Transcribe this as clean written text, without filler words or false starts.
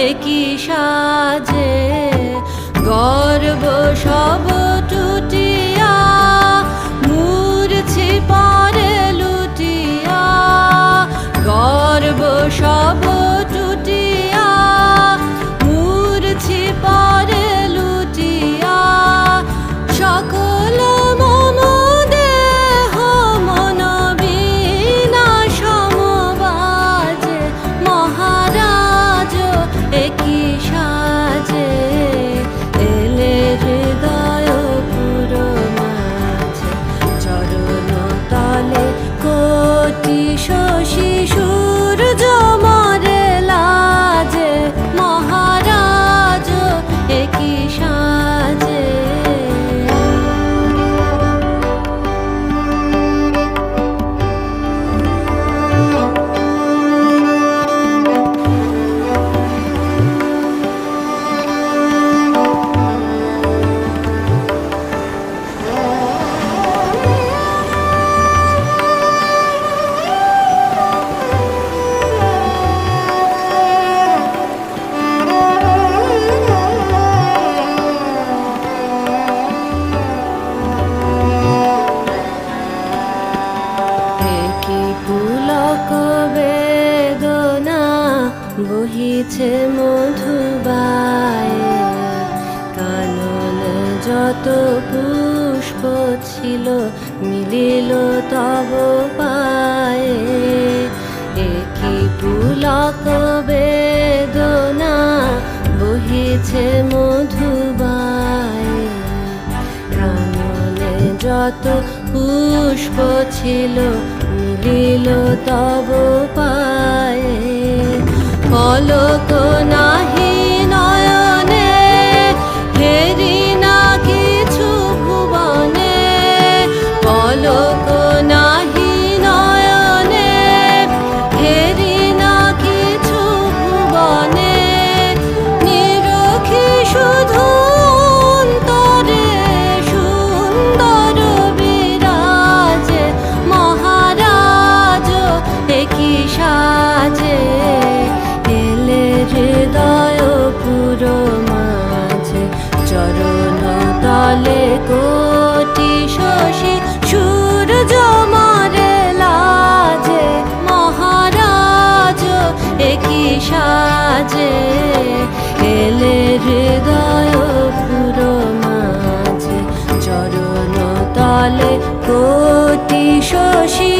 একই সাজে গর্ব সব টুটিয়া মূর্ছি পরে লুটিয়া গর্ব সব টুটিয়া মূর্ছি পরে লুটিয়া সকল মম দেহ মন বিনা সমবাজে মহারাজ একই সাজে এলে হৃদয় পুরো মাঝে চরণ তলে কোটি শশী সূর্য মরে লাজে মহারাজ একই সাজে পুলক বেদনা বহিছে মধুবায়ে কাননে যত পুষ্প ছিল মিলিল তব পায়ে একই পুলক বেদনা বহিছে মধুবায়ে কাননে যত পুষ্প ছিল মিলিল তব পায়ে পলক নাহি নয়নে হেরি না কিছু ভুবনে পলক নাহি নয়নে হেরি না কিছু ভুবনে নিরখি শুধু অন্তরে সুন্দর বিরাজে মহারাজ একই সাজে এলে হৃদয় পুরো মাঝে চরণ তলে কোটি শশী সূর্য মরে লাজে মহারাজ একই সাজে এলে হৃদয় পুরো মাঝে চরণ তলে কোটি শশী